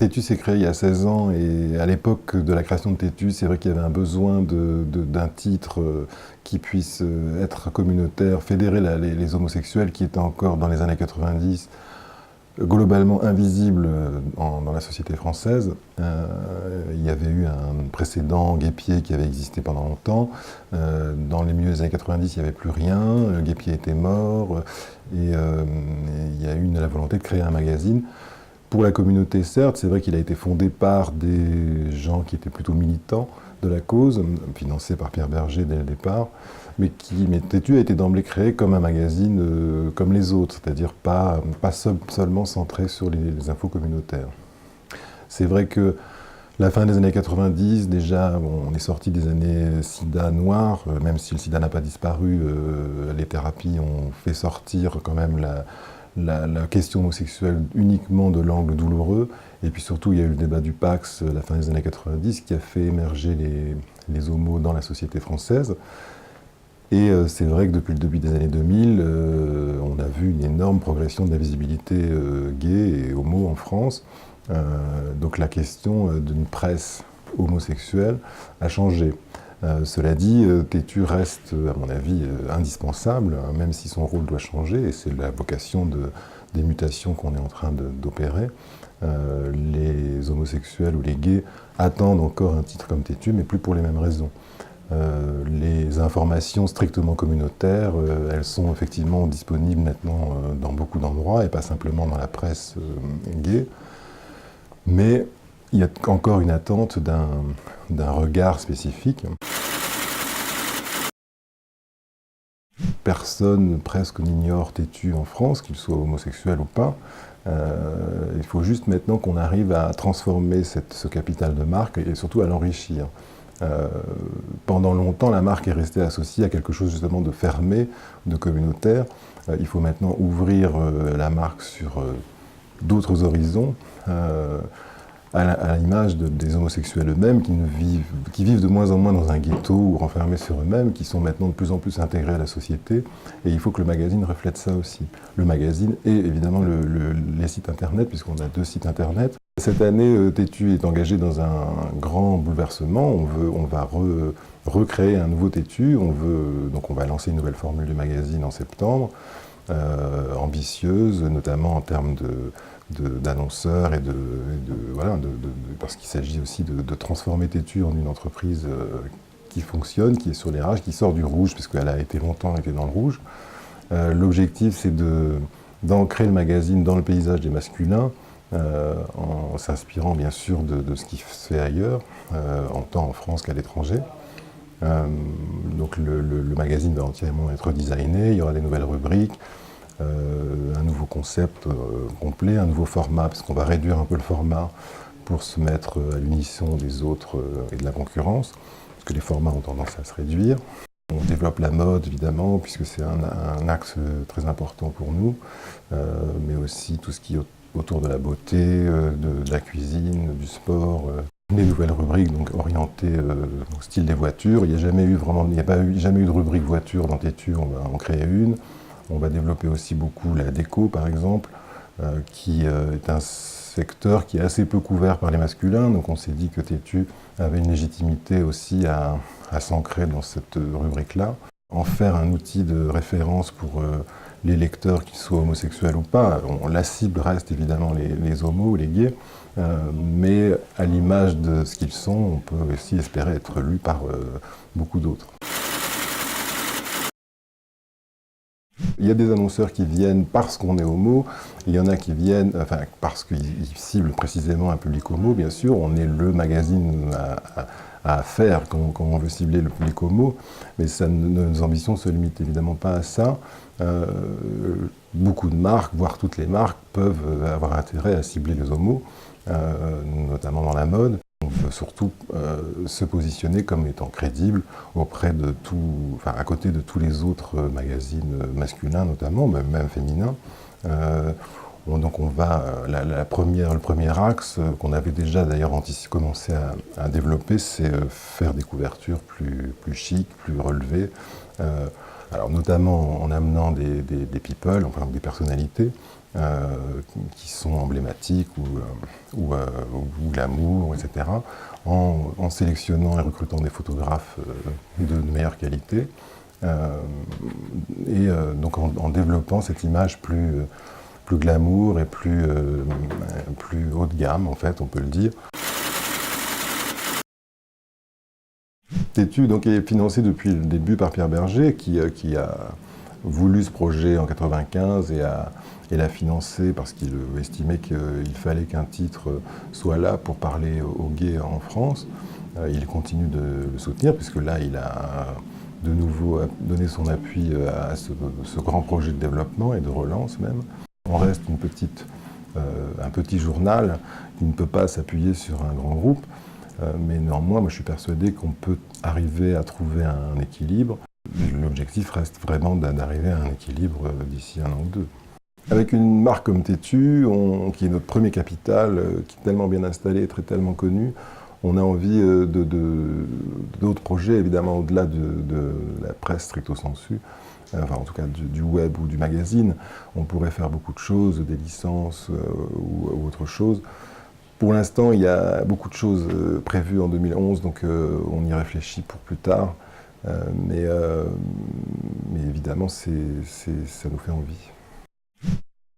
Tétu s'est créé il y a 16 ans et à l'époque de la création de Tétu, c'est vrai qu'il y avait un besoin d'un titre qui puisse être communautaire, fédérer les homosexuels qui étaient encore dans les années 90 globalement invisibles dans la société française. Il y avait eu un précédent Guépier qui avait existé pendant longtemps. Dans les milieux des années 90, il n'y avait plus rien. Guépier était mort et il y a eu la volonté de créer un magazine. Pour la communauté, certes, c'est vrai qu'il a été fondé par des gens qui étaient plutôt militants de la cause, financé par Pierre Berger dès le départ, mais Tétu a été d'emblée créé comme un magazine comme les autres, c'est-à-dire pas seulement centré sur les infos communautaires. C'est vrai que la fin des années 90, déjà, bon, on est sorti des années sida noires, même si le sida n'a pas disparu, les thérapies ont fait sortir quand même la question homosexuelle uniquement de l'angle douloureux. Et puis surtout, il y a eu le débat du Pax à la fin des années 90 qui a fait émerger les homos dans la société française. Et c'est vrai que depuis le début des années 2000, on a vu une énorme progression de la visibilité gay et homo en France. Donc la question d'une presse homosexuelle a changé. Cela dit, Tétu reste, à mon avis, indispensable, hein, même si son rôle doit changer, et c'est la vocation des mutations qu'on est en train d'opérer. Les homosexuels ou les gays attendent encore un titre comme Tétu, mais plus pour les mêmes raisons. Les informations strictement communautaires, elles sont effectivement disponibles maintenant dans beaucoup d'endroits, et pas simplement dans la presse gay, mais il y a encore une attente d'un regard spécifique. Personne presque n'ignore Tétu en France, qu'il soit homosexuel ou pas. Il faut juste maintenant qu'on arrive à transformer ce capital de marque et surtout à l'enrichir. Pendant longtemps, la marque est restée associée à quelque chose justement de fermé, de communautaire. Il faut maintenant ouvrir la marque sur d'autres horizons, à l'image des homosexuels eux-mêmes qui vivent de moins en moins dans un ghetto ou renfermés sur eux-mêmes, qui sont maintenant de plus en plus intégrés à la société. Et il faut que le magazine reflète ça aussi. Le magazine et évidemment les sites internet, puisqu'on a 2 sites internet. Cette année, Tétu est engagé dans un grand bouleversement. On va recréer un nouveau Tétu. Donc on va lancer une nouvelle formule du magazine en septembre, ambitieuse, notamment en termes d'annonceurs voilà, parce qu'il s'agit aussi de transformer Tétu en une entreprise qui fonctionne, qui est sur les rails, qui sort du rouge, puisqu'elle a longtemps été dans le rouge. L'objectif, c'est d'ancrer le magazine dans le paysage des masculins, en s'inspirant bien sûr de ce qui se fait ailleurs, tant en France qu'à l'étranger. Donc le magazine va entièrement être designé, il y aura des nouvelles rubriques, un nouveau concept complet, un nouveau format, parce qu'on va réduire un peu le format pour se mettre à l'unisson des autres et de la concurrence, parce que les formats ont tendance à se réduire. On développe la mode, évidemment, puisque c'est un axe très important pour nous, mais aussi tout ce qui est autour de la beauté, de la cuisine, du sport. Les nouvelles rubriques donc orientées au style des voitures. Il n'y a jamais eu de rubrique voiture dans Tétu, on va en créer une. On va développer aussi beaucoup la déco, par exemple, qui est un secteur qui est assez peu couvert par les masculins. Donc on s'est dit que Tétu avait une légitimité aussi à s'ancrer dans cette rubrique-là. En faire un outil de référence pour les lecteurs, qu'ils soient homosexuels ou pas. La cible reste évidemment les homos ou les gays, mais à l'image de ce qu'ils sont, on peut aussi espérer être lu par beaucoup d'autres. Il y a des annonceurs qui viennent parce qu'on est homo, il y en a qui viennent parce qu'ils ciblent précisément un public homo, bien sûr. On est le magazine à faire quand on veut cibler le public homo, mais nos ambitions ne se limitent évidemment pas à ça. Beaucoup de marques, voire toutes les marques, peuvent avoir intérêt à cibler les homos, notamment dans la mode. On veut surtout se positionner comme étant crédible auprès à côté de tous les autres magazines masculins notamment, même féminins. Donc on va, le premier axe qu'on avait déjà d'ailleurs commencé à développer, c'est faire des couvertures plus chic, plus relevées, Alors notamment en amenant des people, enfin des personnalités qui sont emblématiques ou glamour, etc., en sélectionnant et recrutant des photographes de meilleure qualité, donc en développant cette image plus glamour et plus haut de gamme, en fait, on peut le dire. Tétu donc, est financé depuis le début par Pierre Berger, qui a voulu ce projet en 1995 et l'a financé parce qu'il estimait qu'il fallait qu'un titre soit là pour parler aux gays en France. Il continue de le soutenir, puisque là, il a de nouveau donné son appui à ce grand projet de développement et de relance même. On reste un petit journal qui ne peut pas s'appuyer sur un grand groupe. Mais néanmoins, moi, je suis persuadé qu'on peut arriver à trouver un équilibre. L'objectif reste vraiment d'arriver à un équilibre d'ici 1 an ou 2. Avec une marque comme Tétu, qui est notre premier capital, qui est tellement bien installé, tellement connu, on a envie d'autres projets, évidemment, au-delà de la presse stricto sensu, enfin en tout cas du web ou du magazine. On pourrait faire beaucoup de choses, des licences ou autre chose. Pour l'instant, il y a beaucoup de choses prévues en 2011, donc on y réfléchit pour plus tard. Mais évidemment, ça nous fait envie.